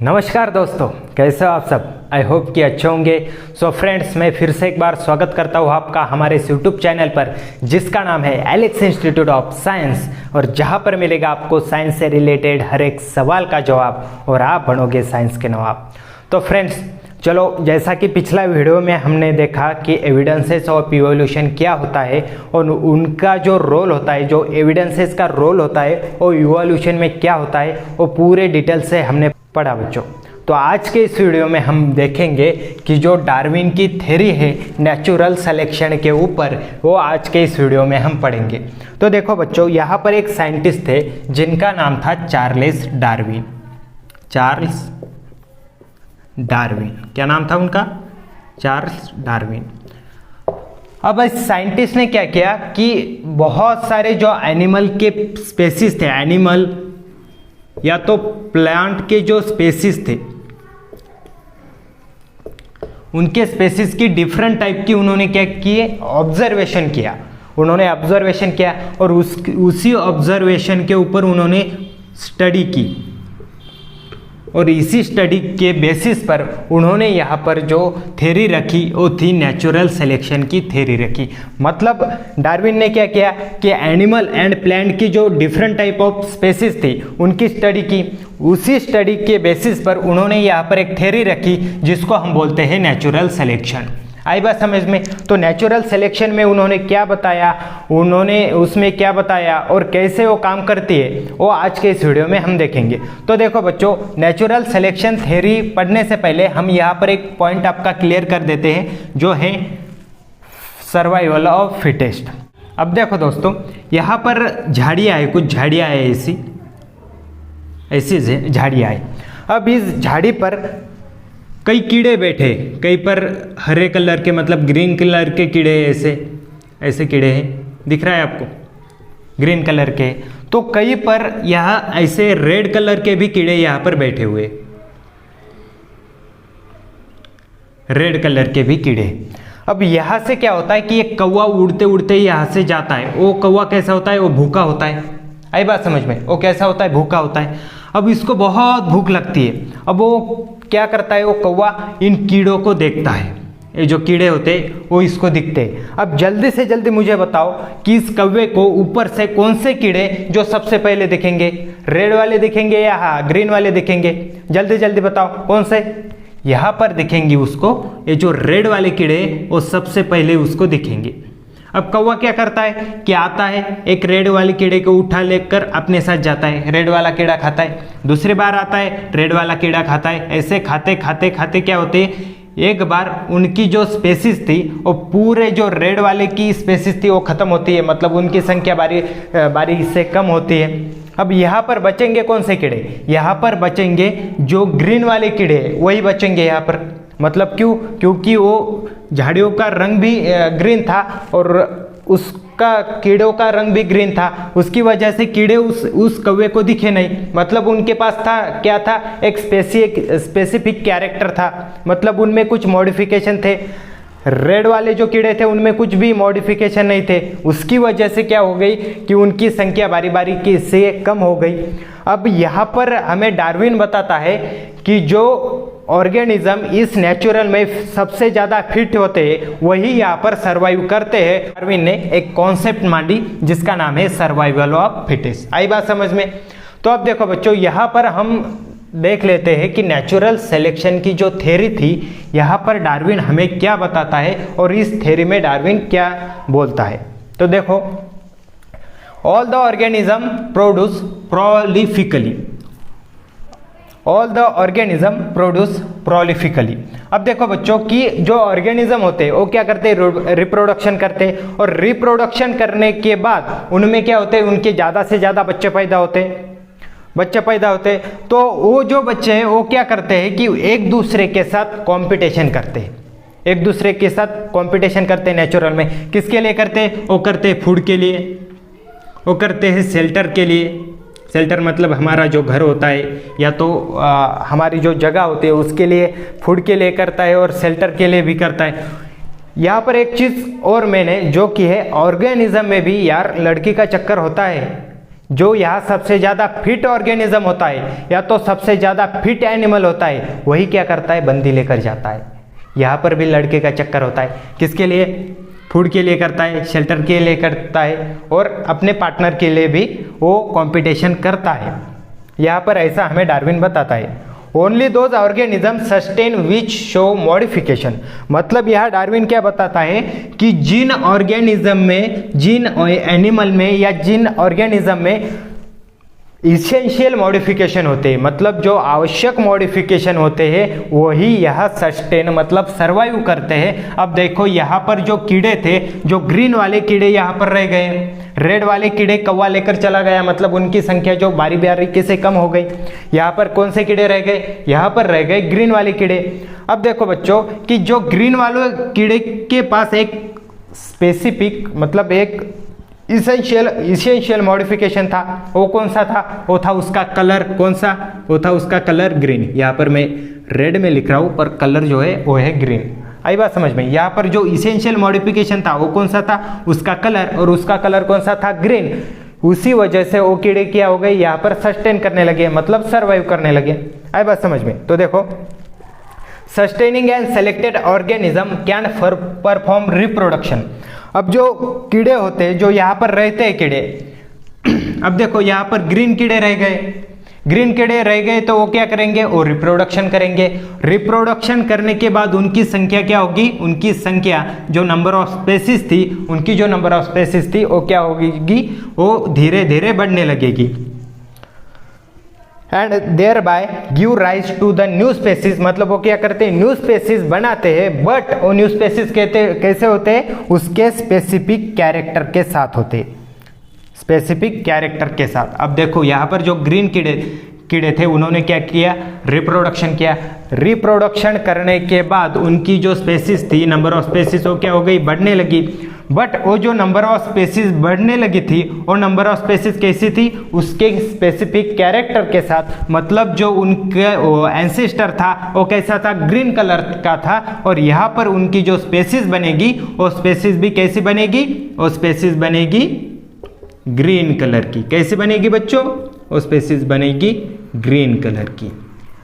नमस्कार दोस्तों, कैसे हो आप सब। आई होप कि अच्छे होंगे। सो फ्रेंड्स, मैं फिर से एक बार स्वागत करता हूँ आपका हमारे इस यूट्यूब चैनल पर जिसका नाम है एलेक्स इंस्टीट्यूट ऑफ साइंस, और जहाँ पर मिलेगा आपको साइंस से रिलेटेड हर एक सवाल का जवाब और आप बनोगे साइंस के नवाब। तो फ्रेंड्स चलो, जैसा कि पिछला वीडियो में हमने देखा कि एविडेंसेस ऑफ इवोल्यूशन क्या होता है और उनका जो रोल होता है, जो एविडेंसेस का रोल होता है और इवोल्यूशन में क्या होता है, वो पूरे डिटेल से हमने पढ़ा बच्चों। तो आज के इस वीडियो में हम देखेंगे कि जो डार्विन की थ्योरी है नेचुरल सिलेक्शन के ऊपर, वो आज के इस वीडियो में हम पढ़ेंगे। तो देखो बच्चों, यहाँ पर एक साइंटिस्ट थे जिनका नाम था चार्ल्स डार्विन। चार्ल्स डार्विन, क्या नाम था उनका? Charles Darwin. अब इस साइंटिस्ट ने क्या किया कि बहुत सारे जो एनिमल के स्पेसीज थे, एनिमल या तो प्लांट के जो स्पेसीज थे, उनके स्पेसीज की डिफरेंट टाइप की उन्होंने क्या किए? ऑब्जर्वेशन किया। उन्होंने ऑब्जर्वेशन किया और उसी ऑब्जर्वेशन के ऊपर उन्होंने स्टडी की, और इसी स्टडी के बेसिस पर उन्होंने यहाँ पर जो थ्योरी रखी वो थी नेचुरल सिलेक्शन की थ्योरी रखी। मतलब डार्विन ने क्या किया कि एनिमल एंड प्लांट की जो डिफरेंट टाइप ऑफ स्पेसीज थी उनकी स्टडी की। उसी स्टडी के बेसिस पर उन्होंने यहाँ पर एक थ्योरी रखी जिसको हम बोलते हैं नेचुरल सिलेक्शन। आई बात समझ में? तो नेचुरल सिलेक्शन में उन्होंने क्या बताया, उन्होंने उसमें क्या बताया और कैसे वो काम करती है, वो आज के इस वीडियो में हम देखेंगे। तो देखो बच्चों, नेचुरल सिलेक्शन थ्योरी पढ़ने से पहले हम यहाँ पर एक पॉइंट आपका क्लियर कर देते हैं, जो है सर्वाइवल ऑफ फिटेस्ट। अब देखो दोस्तों, यहाँ पर झाड़ियाँ है, कुछ झाड़ियाँ है, ऐसी झाड़ियाँ है। अब इस झाड़ी पर कई कीड़े बैठे, कई पर हरे कलर के, मतलब ग्रीन कलर के कीड़े, ऐसे कीड़े हैं, दिख रहा है आपको, ग्रीन कलर के। तो कई पर यहाँ ऐसे रेड कलर के भी कीड़े यहाँ पर बैठे हुए, रेड कलर के भी कीड़े। अब यहाँ से क्या होता है कि एक कौवा उड़ते उड़ते यहाँ से जाता है। वो कौवा कैसा होता है? वो भूखा होता है। आई बात समझ में? वो कैसा होता है? भूखा होता है। अब इसको बहुत भूख लगती है। अब वो क्या करता है? वो कौवा इन कीड़ों को देखता है। ये जो कीड़े होते हैं वो इसको दिखते हैं। अब जल्दी से जल्दी मुझे बताओ कि इस कौवे को ऊपर से कौन से कीड़े जो सबसे पहले दिखेंगे? रेड वाले दिखेंगे या ग्रीन वाले दिखेंगे? जल्दी जल्दी बताओ कौन से। यहाँ पर दिखेंगे उसको, ये जो रेड वाले कीड़े वो सबसे पहले उसको दिखेंगे। अब कौवा क्या करता है कि आता है, एक रेड वाले कीड़े को उठा लेकर अपने साथ जाता है, रेड वाला कीड़ा खाता है। दूसरी बार आता है, रेड वाला कीड़ा खाता है। ऐसे खाते खाते खाते क्या होते हैं, एक बार उनकी जो स्पेसीज थी वो पूरे जो रेड वाले की स्पेसीज थी वो खत्म होती है, मतलब उनकी संख्या बारी से कम होती है। अब यहाँ पर बचेंगे कौन से कीड़े? यहाँ पर बचेंगे जो ग्रीन वाले कीड़े, वही बचेंगे यहाँ पर। मतलब क्यों? क्योंकि वो झाड़ियों का रंग भी ग्रीन था और उसका कीड़ों का रंग भी ग्रीन था। उसकी वजह से कीड़े उस कौवे को दिखे नहीं। मतलब उनके पास था क्या था? एक स्पेसिफिक कैरेक्टर था, मतलब उनमें कुछ मॉडिफिकेशन थे। रेड वाले जो कीड़े थे उनमें कुछ भी मॉडिफिकेशन नहीं थे। उसकी वजह से क्या हो गई कि उनकी संख्या बारी बारी से कम हो गई। अब यहाँ पर हमें डार्विन बताता है कि जो ऑर्गेनिज्म इस नेचुरल में सबसे ज़्यादा फिट होते हैं वही यहाँ पर सर्वाइव करते हैं। डार्विन ने एक कॉन्सेप्ट मांडी जिसका नाम है सर्वाइवल ऑफ फिटेस्ट। आई बात समझ में? तो अब देखो बच्चों, यहाँ पर हम देख लेते हैं कि नेचुरल सिलेक्शन की जो थ्योरी थी, यहाँ पर डार्विन हमें क्या बताता है और इस थ्योरी में डार्विन क्या बोलता है। तो देखो, all the organism produce prolifically, all the organism produce prolifically. अब देखो बच्चों कि जो ऑर्गेनिज्म होते हैं वो क्या करते हैं? रिप्रोडक्शन करते हैं, और रिप्रोडक्शन करने के बाद उनमें क्या होते हैं? उनके ज़्यादा से ज़्यादा बच्चे पैदा होते हैं। तो वो जो बच्चे हैं वो क्या करते हैं कि एक दूसरे के साथ कंपटीशन करते हैं, एक दूसरे के साथ कंपटीशन करते हैं नेचुरल में। किसके लिए करते हैं? वो करते हैं फूड के लिए, वो करते हैं शेल्टर के लिए। शेल्टर मतलब हमारा जो घर होता है या तो हमारी जो जगह होती है उसके लिए, फूड के लिए करता है और शेल्टर के लिए भी करता है। यहाँ पर एक चीज़ और मैंने जो की है, ऑर्गेनिज्म में भी यार लड़की का चक्कर होता है। जो यहाँ सबसे ज़्यादा फिट ऑर्गेनिज्म होता है या तो सबसे ज़्यादा फिट एनिमल होता है, वही क्या करता है, बंदी लेकर जाता है। यहाँ पर भी लड़के का चक्कर होता है, किसके लिए, फूड के लिए करता है, शेल्टर के लिए करता है और अपने पार्टनर के लिए भी वो कंपटीशन करता है। यहाँ पर ऐसा हमें डार्विन बताता है। Only those organism sustain which show modification, मतलब यह डार्विन क्या बताता है कि जिन ऑर्गेनिज्म में, जिन एनिमल में या जिन ऑर्गेनिज्म में इसेंशियल मॉडिफिकेशन होते हैं, मतलब जो आवश्यक मॉडिफिकेशन होते हैं, वही यह सस्टेन मतलब सर्वाइव करते हैं। अब देखो यहाँ पर जो कीड़े थे, जो ग्रीन वाले कीड़े यहाँ पर रह गए, रेड वाले कीड़े कौवा लेकर चला गया, मतलब उनकी संख्या जो बारी बारीकी से कम हो गई। यहाँ पर कौन से कीड़े रह गए, यहाँ पर रह गए ग्रीन वाले कीड़े। अब देखो बच्चों कि जो ग्रीन वाले कीड़े के पास एक स्पेसिफिक मतलब एक इसेंशियल मॉडिफिकेशन था, वो कौन सा था, वो था उसका कलर, कौन सा, वो था उसका कलर ग्रीन। यहाँ पर मैं रेड में लिख रहा हूँ पर कलर जो है वो है ग्रीन। आई बात समझ में। यहाँ पर जो इसेंशियल मॉडिफिकेशन था वो कौन सा था, उसका कलर, और उसका कलर कौन सा था, ग्रीन। उसी वजह से वो कीड़े क्या हो गए, यहाँ पर सस्टेन करने लगे, मतलब सर्वाइव करने लगे। आई बात समझ में। तो देखो, sustaining and selected organism can perform reproduction. अब जो कीड़े होते हैं, जो यहाँ पर रहते हैं कीड़े, अब देखो यहाँ पर ग्रीन कीड़े रह गए, ग्रीन कीड़े रह गए तो वो क्या करेंगे, वो रिप्रोडक्शन करेंगे। रिप्रोडक्शन करने के बाद उनकी संख्या क्या होगी, उनकी संख्या जो नंबर ऑफ स्पेसीज थी, उनकी जो नंबर ऑफ स्पेसीज थी वो क्या होगी, वो धीरे धीरे बढ़ने लगेगी। And thereby give rise to the new species, मतलब वो क्या करते हैं, न्यू स्पेसीज बनाते हैं। बट वो न्यू स्पेसीज कैसे होते हैं, उसके स्पेसिफिक कैरेक्टर के साथ होते हैं, स्पेसिफिक कैरेक्टर के साथ। अब देखो यहाँ पर जो ग्रीन कीड़े थे, उन्होंने क्या किया, रिप्रोडक्शन किया। रिप्रोडक्शन करने के बाद उनकी जो स्पेसीज थी, नंबर ऑफ स्पेसीज वो क्या हो गई, बढ़ने लगी। बट वो जो नंबर ऑफ स्पेसीज बढ़ने लगी थी, वो नंबर ऑफ स्पेसीज कैसी थी, उसके स्पेसिफिक कैरेक्टर के साथ, मतलब जो उनका एंसेस्टर था वो कैसा था, ग्रीन कलर का था। और यहाँ पर उनकी जो स्पेसीज बनेगी, वो स्पेसीज भी कैसी बनेगी, वो स्पेसीज बनेगी ग्रीन कलर की। कैसी बनेगी बच्चों, वो स्पेसीज बनेगी ग्रीन कलर की।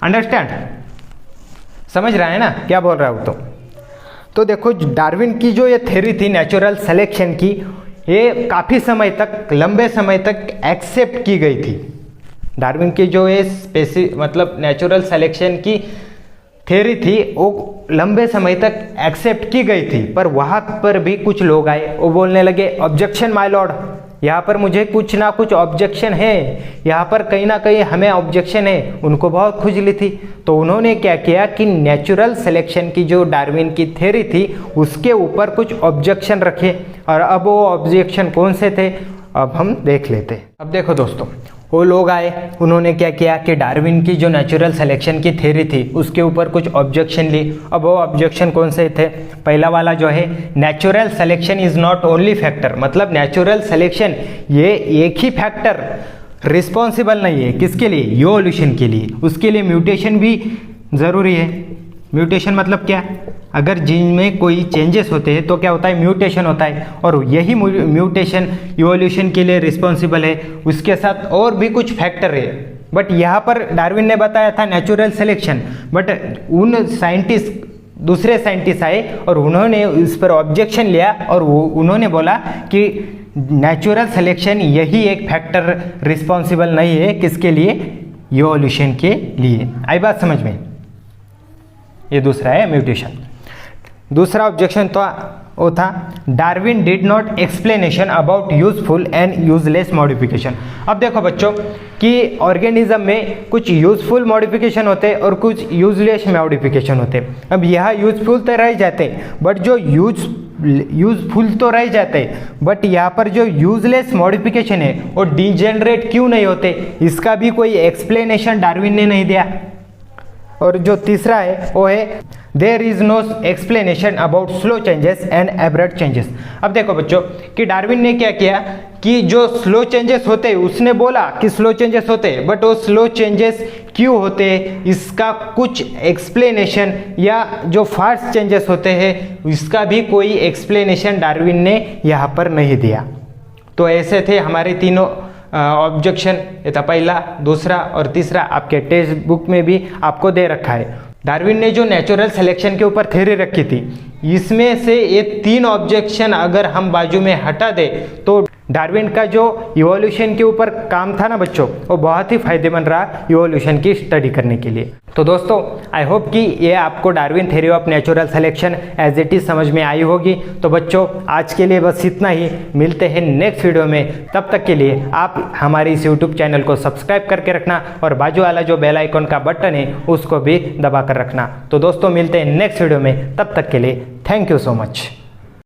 अंडरस्टैंड, समझ रहा है ना क्या बोल रहा हूँ। तो देखो, डार्विन की जो ये थ्योरी थी नेचुरल सिलेक्शन की, ये काफ़ी समय तक, लंबे समय तक एक्सेप्ट की गई थी। डार्विन की जो ये मतलब नेचुरल सिलेक्शन की थ्योरी थी, वो लंबे समय तक एक्सेप्ट की गई थी। पर वहाँ पर भी कुछ लोग आए, वो बोलने लगे, ऑब्जेक्शन माय लॉर्ड, यहाँ पर मुझे कुछ ना कुछ ऑब्जेक्शन है, यहाँ पर कहीं ना कहीं हमें ऑब्जेक्शन है। उनको बहुत खुजली थी, तो उन्होंने क्या किया कि नेचुरल सिलेक्शन की जो डार्विन की थ्योरी थी, उसके ऊपर कुछ ऑब्जेक्शन रखे। और अब वो ऑब्जेक्शन कौन से थे, अब हम देख लेते हैं। अब देखो दोस्तों, वो लोग आए, उन्होंने क्या किया कि डार्विन की जो नेचुरल सिलेक्शन की थ्योरी थी, उसके ऊपर कुछ ऑब्जेक्शन ली। अब वो ऑब्जेक्शन कौन से थे, पहला वाला जो है, natural selection is not only factor, मतलब नेचुरल सिलेक्शन ये एक ही फैक्टर रिस्पॉन्सिबल नहीं है, किसके लिए, इवोल्यूशन के लिए। उसके लिए म्यूटेशन भी ज़रूरी है। म्यूटेशन मतलब क्या, अगर जीन में कोई चेंजेस होते हैं तो क्या होता है, म्यूटेशन होता है। और यही म्यूटेशन इवोल्यूशन के लिए रिस्पॉन्सिबल है। उसके साथ और भी कुछ फैक्टर है, बट यहाँ पर डार्विन ने बताया था नेचुरल सिलेक्शन। बट उन साइंटिस्ट, दूसरे साइंटिस्ट आए और उन्होंने इस पर ऑब्जेक्शन लिया, और उन्होंने बोला कि नेचुरल सिलेक्शन यही एक फैक्टर रिस्पॉन्सिबल नहीं है, किसके लिए, इवोल्यूशन के लिए। आई बात समझ में। ये दूसरा है म्यूटेशन। दूसरा ऑब्जेक्शन तो वो था, Darwin did not explanation about useful and useless modification. अब देखो बच्चों कि ऑर्गेनिज्म में कुछ यूजफुल मॉडिफिकेशन होते हैं और कुछ यूजलेस मॉडिफिकेशन होते हैं। अब यह यूजफुल तो रह जाते हैं, बट जो यूजफुल तो रह जाते हैं, बट यहाँ पर जो यूजलेस मॉडिफिकेशन है वो डिजेनरेट क्यों नहीं होते, इसका भी कोई एक्सप्लेनेशन डार्विन ने नहीं दिया। और जो तीसरा है वो है, there is no explanation about slow changes and abrupt changes. अब देखो बच्चों कि डार्विन ने क्या किया कि जो स्लो चेंजेस होते हैं, उसने बोला कि स्लो चेंजेस होते हैं, बट वो स्लो चेंजेस क्यों होते हैं, इसका कुछ एक्सप्लेनेशन, या जो फास्ट चेंजेस होते हैं इसका भी कोई एक्सप्लेनेशन डार्विन ने यहाँ पर नहीं दिया। तो ऐसे थे हमारे तीनों ऑब्जेक्शन ये था पहला, दूसरा और तीसरा आपके टेक्स्ट बुक में भी आपको दे रखा है। डार्विन ने जो नेचुरल सिलेक्शन के ऊपर थ्योरी रखी थी, इसमें से ये 3 ऑब्जेक्शन अगर हम बाजू में हटा दे तो डार्विन का जो इवोल्यूशन के ऊपर काम था ना बच्चों, वो बहुत ही फायदेमंद रहा इवोल्यूशन की स्टडी करने के लिए। तो दोस्तों आई होप कि ये आपको Darwin theory of natural selection as it is समझ में आई होगी। तो बच्चों आज के लिए बस इतना ही, मिलते हैं नेक्स्ट वीडियो में। तब तक के लिए आप हमारे इस यूट्यूब चैनल को सब्सक्राइब करके रखना और बाजू वाला जो बेल आइकन का बटन है उसको भी दबा कर रखना। तो दोस्तों मिलते हैं नेक्स्ट वीडियो में, तब तक के लिए थैंक यू सो मच।